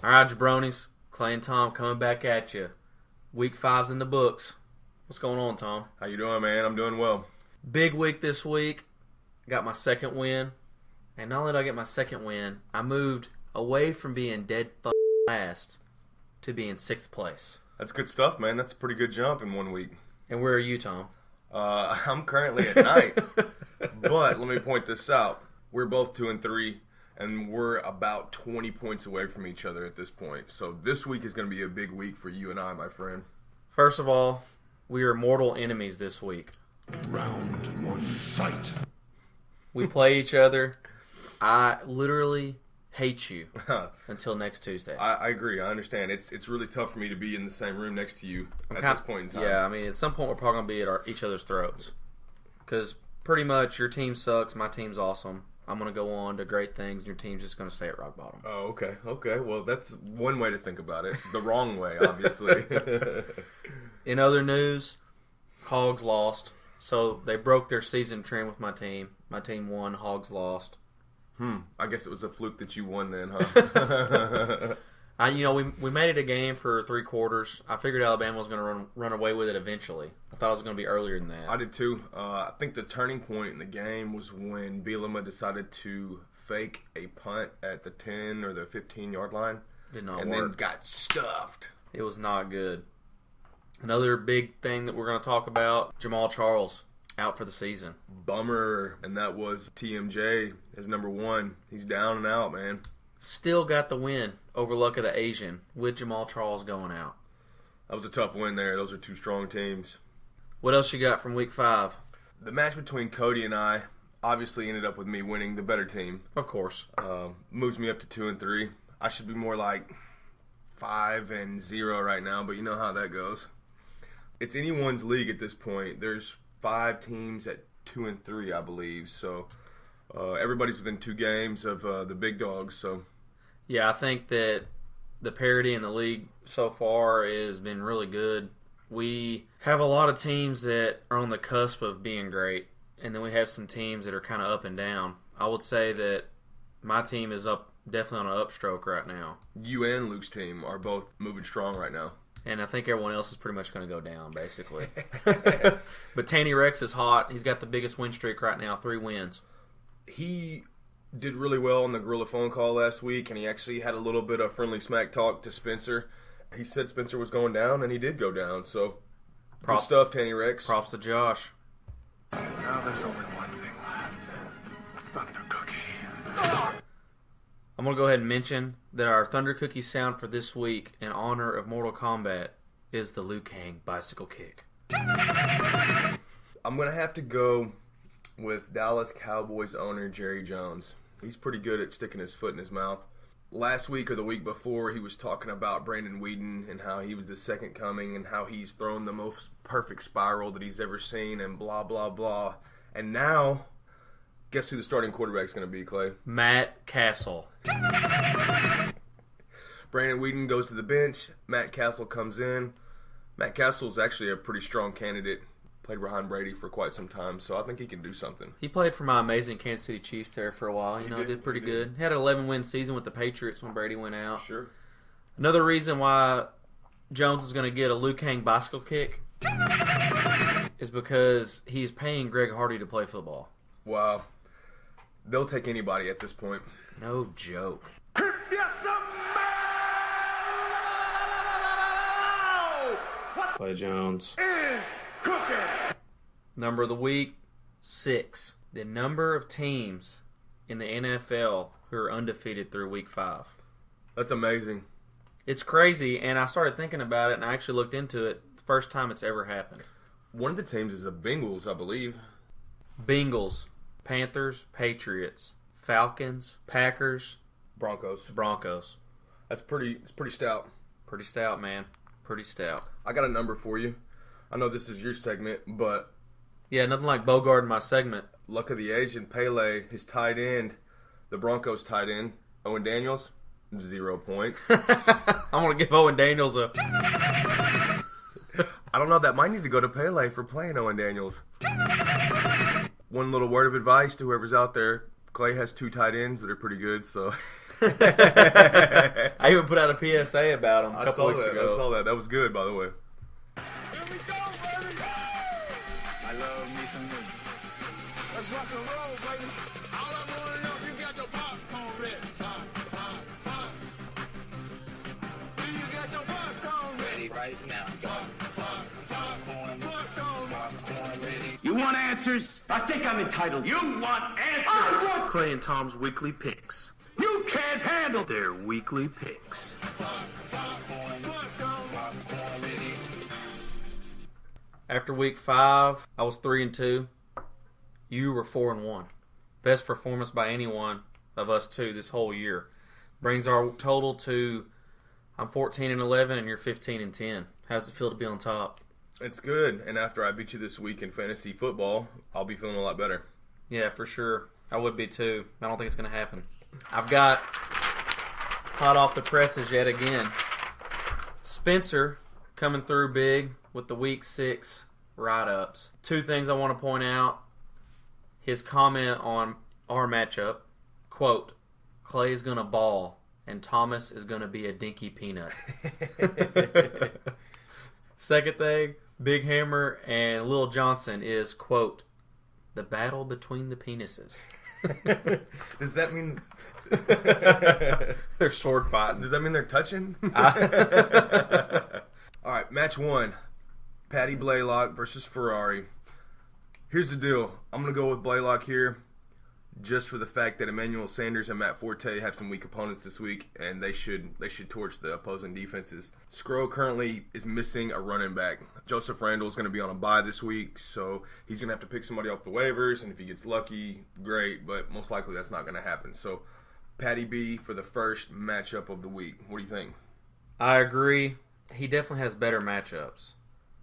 All right, jabronis. Clay and Tom coming back at you. Week 5's in the books. What's going on, Tom? How you doing, man? I'm doing well. Big week this week. Got my second win. And not only did I get my second win, I moved away from being dead last to being 6th place. That's good stuff, man. That's a pretty good jump in 1 week. And where are you, Tom? I'm currently at 9th. But let me point this out. We're both 2 and 3. And we're about 20 points away from each other at this point. So this week is going to be a big week for you and I, my friend. First of all, we are mortal enemies this week. Round 1, fight. We play each other. I literally hate you until next Tuesday. I agree. I understand. It's really tough for me to be in the same room next to you at this point in time. Yeah, I mean, at some point we're probably going to be at each other's throats. Because pretty much your team sucks, my team's awesome. I'm going to go on to great things, and your team's just going to stay at rock bottom. Oh, okay. Okay. Well, that's one way to think about it. The wrong way, obviously. In other news, Hogs lost. So they broke their season trend with my team. My team won, Hogs lost. I guess it was a fluke that you won then, huh? We made it a game for 3 quarters. I figured Alabama was going to run away with it eventually. I thought it was going to be earlier than that. I did too. I think the turning point in the game was when Bielema decided to fake a punt at the 10 or the 15-yard line. Did not and work. Then got stuffed. It was not good. Another big thing that we're going to talk about, Jamal Charles out for the season. Bummer. And that was TMJ, his number 1. He's down and out, man. Still got the win over Luck of the Asian with Jamal Charles going out. That was a tough win there. Those are 2 strong teams. What else you got from week 5? The match between Cody and I obviously ended up with me winning the better team. Of course. Moves me up to 2 and 3. I should be more like 5 and 0 right now, but you know how that goes. It's anyone's league at this point. There's 5 teams at 2 and 3, I believe. So everybody's within 2 games of the big dogs. So yeah, I think that the parity in the league so far has been really good. We have a lot of teams that are on the cusp of being great, and then we have some teams that are kind of up and down. I would say that my team is definitely on an upstroke right now. You and Luke's team are both moving strong right now. And I think everyone else is pretty much going to go down, basically. But Tanny Rex is hot. He's got the biggest win streak right now, 3 wins. He did really well on the Gorilla phone call last week, and he actually had a little bit of friendly smack talk to Spencer. He said Spencer was going down, and he did go down. So, good stuff, Tanny Rex. Props to Josh. Now there's only one thing left. Thunder Cookie. I'm going to go ahead and mention that our Thunder Cookie sound for this week in honor of Mortal Kombat is the Liu Kang bicycle kick. I'm going to have to go with Dallas Cowboys owner Jerry Jones. He's pretty good at sticking his foot in his mouth. Last week or the week before, he was talking about Brandon Whedon and how he was the second coming and how he's thrown the most perfect spiral that he's ever seen and blah, blah, blah. And now, guess who the starting quarterback's going to be, Clay? Matt Castle. Brandon Whedon goes to the bench. Matt Castle comes in. Matt Castle's actually a pretty strong candidate. Played behind Brady for quite some time, so I think he can do something. He played for my amazing Kansas City Chiefs there for a while. He did pretty good. He had an 11-win season with the Patriots when Brady went out. Sure. Another reason why Jones is going to get a Liu Kang bicycle kick is because he's paying Greg Hardy to play football. Wow. They'll take anybody at this point. No joke. Clay Jones Is cooking. Number of the week, 6. The number of teams in the NFL who are undefeated through week 5. That's amazing. It's crazy, and I started thinking about it, and I actually looked into it. The first time it's ever happened. One of the teams is the Bengals, I believe. Bengals, Panthers, Patriots, Falcons, Packers, Broncos. It's pretty stout. Pretty stout, man. Pretty stout. I got a number for you. I know this is your segment, but Yeah, nothing like Bogart in my segment. luck of the Asian, Pele, his tight end, the Broncos tight end, Owen Daniels, 0 points. I want to give Owen Daniels a... I don't know, that might need to go to Pele for playing Owen Daniels. One little word of advice to whoever's out there, Clay has 2 tight ends that are pretty good, so... I even put out a PSA about him a couple weeks ago. I saw that. That was good, by the way. Here we go, baby! I love me some music. Let's rock and roll, baby. All I want to know if you got your popcorn ready. Do you got your popcorn ready right now? Popcorn ready. You want answers? I think I'm entitled. You want answers? I want Clay and Tom's weekly picks. You can't handle Their weekly picks. After week 5, I was 3-2. You were 4-1. Best performance by anyone of us two this whole year. Brings our total to I'm 14-11 and you're 15-10. How's it feel to be on top? It's good, and after I beat you this week in fantasy football, I'll be feeling a lot better. Yeah, for sure. I would be too. I don't think it's going to happen. I've got hot off the presses yet again. Spencer coming through big with the week 6 write-ups. 2 things I want to point out. His comment on our matchup, quote, Clay's going to ball and Thomas is going to be a dinky peanut. Second thing, Big Hammer and Lil Johnson is, quote, the battle between the penises. Does that mean... They're sword fighting. Does that mean they're touching? All right, match 1. Patty Blaylock versus Ferrari. Here's the deal. I'm going to go with Blaylock here just for the fact that Emmanuel Sanders and Matt Forte have some weak opponents this week, and they should torch the opposing defenses. Skro currently is missing a running back. Joseph Randall is going to be on a bye this week, so he's going to have to pick somebody off the waivers, and if he gets lucky, great, but most likely that's not going to happen. So Patty B for the first matchup of the week. What do you think? I agree. He definitely has better matchups.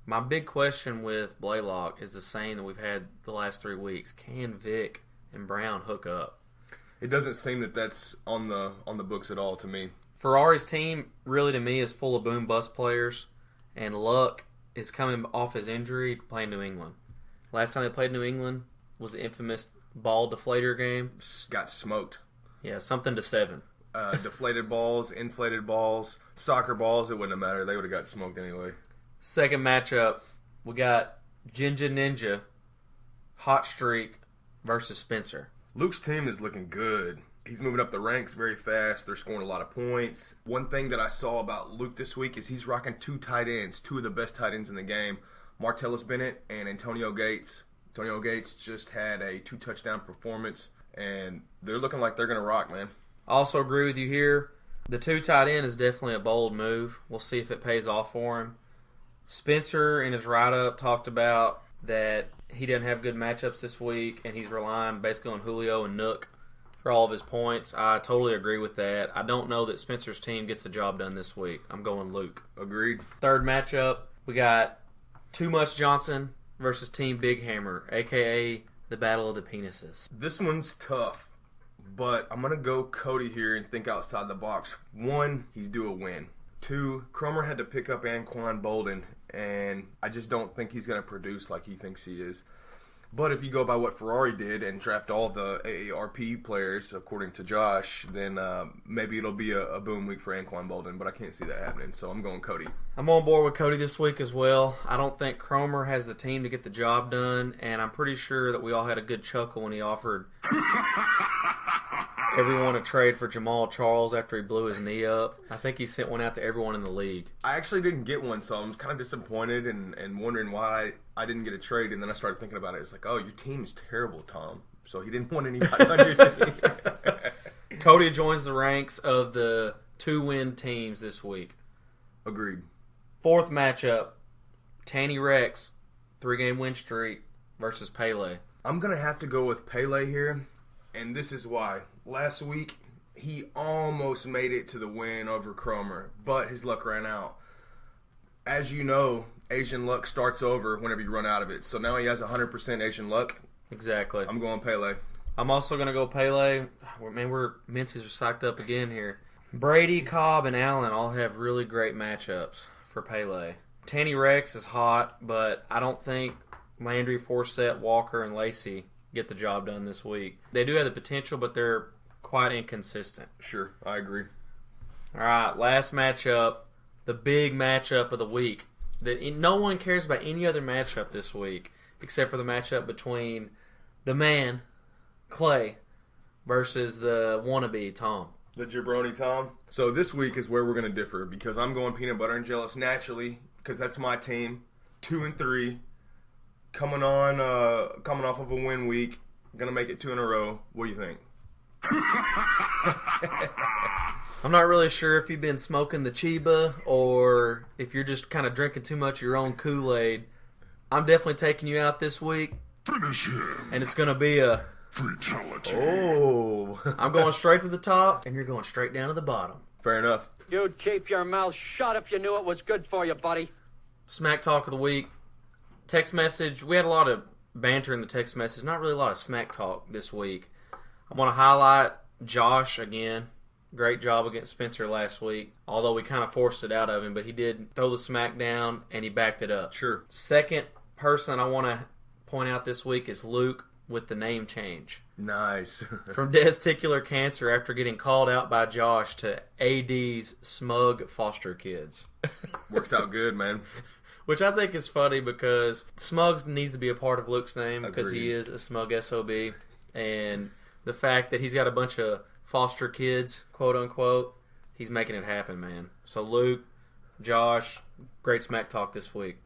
My big question with Blaylock is the same that we've had the last 3 weeks. Can Vic and Brown hook up? It doesn't seem that that's on the books at all to me. Ferrari's team, really to me, is full of boom-bust players, and Luck is coming off his injury playing New England. Last time they played New England was the infamous ball deflator game. Got smoked. Yeah, something to 7. Deflated balls, inflated balls, soccer balls, it wouldn't have mattered. They would have got smoked anyway. Second matchup, we got Jinja Ninja, Hot Streak versus Spencer. Luke's team is looking good. He's moving up the ranks very fast. They're scoring a lot of points. One thing that I saw about Luke this week is he's rocking 2 tight ends, 2 of the best tight ends in the game, Martellus Bennett and Antonio Gates. Antonio Gates just had a 2-touchdown performance, and they're looking like they're going to rock, man. I also agree with you here. The 2 tight end is definitely a bold move. We'll see if it pays off for him. Spencer, in his write-up, talked about that he doesn't have good matchups this week, and he's relying basically on Julio and Nook for all of his points. I totally agree with that. I don't know that Spencer's team gets the job done this week. I'm going Luke. Agreed. Third matchup, we got Too Much Johnson versus Team Big Hammer, a.k.a. the Battle of the Penises. This one's tough, but I'm going to go Cody here and think outside the box. 1, he's due a win. 2, Cromer had to pick up Anquan Bolden, and I just don't think he's going to produce like he thinks he is. But if you go by what Ferrari did and draft all the AARP players, according to Josh, then maybe it'll be a boom week for Anquan Bolden, but I can't see that happening, so I'm going Cody. I'm on board with Cody this week as well. I don't think Cromer has the team to get the job done, and I'm pretty sure that we all had a good chuckle when he offered everyone a trade for Jamal Charles after he blew his knee up. I think he sent one out to everyone in the league. I actually didn't get one, so I was kind of disappointed and wondering why I didn't get a trade, and then I started thinking about it. It's like, oh, your team is terrible, Tom. So he didn't want anybody on your team. Cody joins the ranks of the 2-win teams this week. Agreed. Fourth matchup, Tanny Rex, 3-game win streak versus Pele. I'm going to have to go with Pele here, and this is why. Last week, he almost made it to the win over Cromer, but his luck ran out. As you know, Asian luck starts over whenever you run out of it. So now he has 100% Asian luck. Exactly. I'm going Pele. I'm also going to go Pele. Man, Minties are psyched up again here. Brady, Cobb, and Allen all have really great matchups for Pele. Tanny Rex is hot, but I don't think Landry, Forsett, Walker, and Lacey get the job done this week. They do have the potential, but they're quite inconsistent. Sure, I agree. All right, last matchup, the big matchup of the week. No one cares about any other matchup this week except for the matchup between the man, Clay, versus the wannabe, Tom. The jabroni Tom. So this week is where we're going to differ because I'm going peanut butter and jealous naturally because that's my team. 2-3, coming off of a win week, gonna make it 2 in a row. What do you think? I'm not really sure if you've been smoking the Chiba or if you're just kind of drinking too much of your own Kool-Aid. I'm definitely taking you out this week. Finish him. And it's gonna be a Fatality. Oh. I'm going straight to the top, and you're going straight down to the bottom. Fair enough. You'd keep your mouth shut if you knew it was good for you, buddy. Smack talk of the week. Text message. We had a lot of banter in the text message. Not really a lot of smack talk this week. I want to highlight Josh again. Great job against Spencer last week. Although we kind of forced it out of him, but he did throw the smack down, and he backed it up. Sure. Second person I want to point out this week is Luke with the name change. Nice. From testicular cancer after getting called out by Josh to AD's smug foster kids. Works out good, man. Which I think is funny because smug needs to be a part of Luke's name because he Agreed. is a smug SOB. And the fact that he's got a bunch of foster kids, quote unquote, he's making it happen, man. So Luke, Josh, great smack talk this week.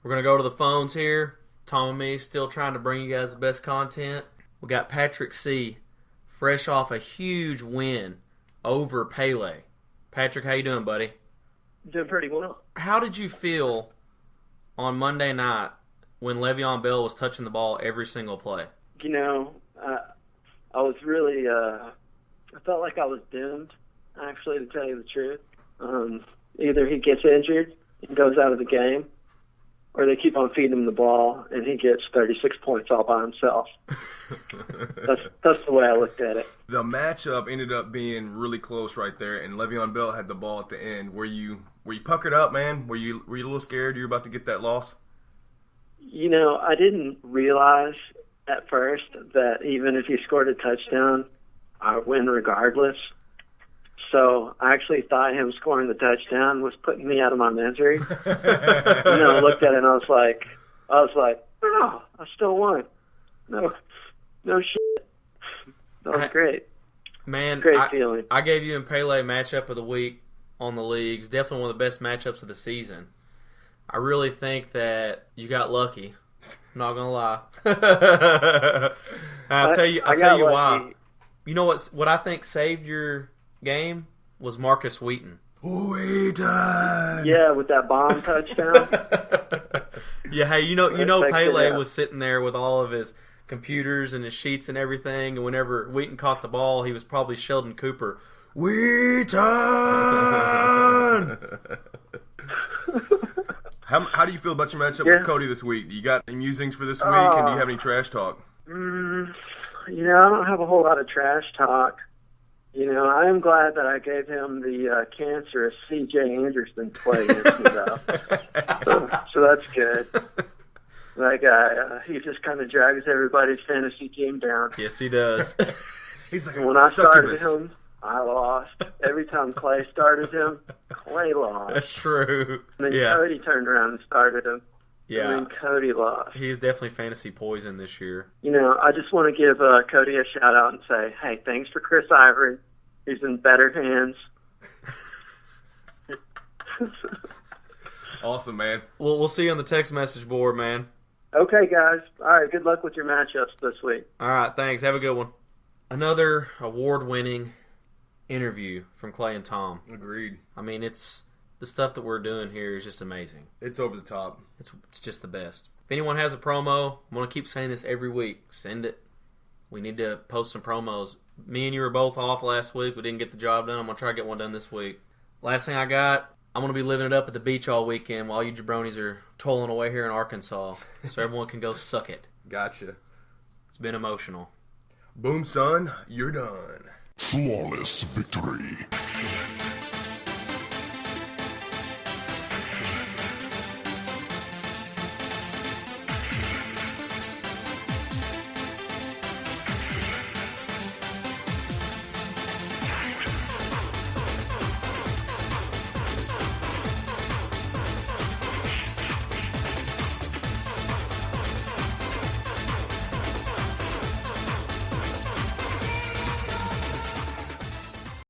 We're going to go to the phones here. Tom and me still trying to bring you guys the best content. We got Patrick C. fresh off a huge win over Pele. Patrick, how you doing, buddy? Doing pretty well. How did you feel on Monday night when Le'Veon Bell was touching the ball every single play? You know, I was really, I felt like I was doomed, actually, to tell you the truth. Either he gets injured and goes out of the game, or they keep on feeding him the ball and he gets 36 points all by himself. That's the way I looked at it. The matchup ended up being really close right there, and Le'Veon Bell had the ball at the end. Were you puckered up, man? Were you a little scared you were about to get that loss? You know, I didn't realize at first that even if he scored a touchdown, I would win regardless. So I actually thought him scoring the touchdown was putting me out of my misery. I looked at it and I was like, oh, I still won. No shit. That was great. Man, Great feeling. I gave you and Pele matchup of the week on the leagues. Definitely one of the best matchups of the season. I really think that you got lucky. I'm not gonna lie. I'll tell you why. You know what I think saved your game was Marcus Wheaton. Wheaton! Yeah, with that bomb touchdown. Yeah, hey, you know Check it Pele out. was sitting there with all of his computers and his sheets and everything, and whenever Wheaton caught the ball, he was probably Sheldon Cooper. Wheaton! How do you feel about your matchup with Cody this week? Do you got any musings for this week, and do you have any trash talk? I don't have a whole lot of trash talk. I am glad that I gave him the cancerous C.J. Anderson play against me, though. So that's good. That guy, he just kind of drags everybody's fantasy team down. Yes, he does. He's like When I started him, I lost. Every time Clay started him, Clay lost. That's true. And then Yeah. Cody turned around and started him. Yeah. And then Cody lost. He's definitely fantasy poison this year. I just want to give Cody a shout out and say, hey, thanks for Chris Ivory. He's in better hands. Awesome, man. We'll see you on the text message board, man. Okay, guys. All right, good luck with your matchups this week. All right, thanks. Have a good one. Another award-winning interview from Clay and Tom. Agreed. I mean, it's the stuff that we're doing here is just amazing. It's over the top. It's just the best. If anyone has a promo, I'm going to keep saying this every week. Send it. We need to post some promos. Me and you were both off last week. We didn't get the job done. I'm going to try to get one done this week. Last thing I got, I'm going to be living it up at the beach all weekend while you jabronis are toiling away here in Arkansas. So everyone can go suck it. Gotcha. It's been emotional. Boom, son. You're done. Flawless victory.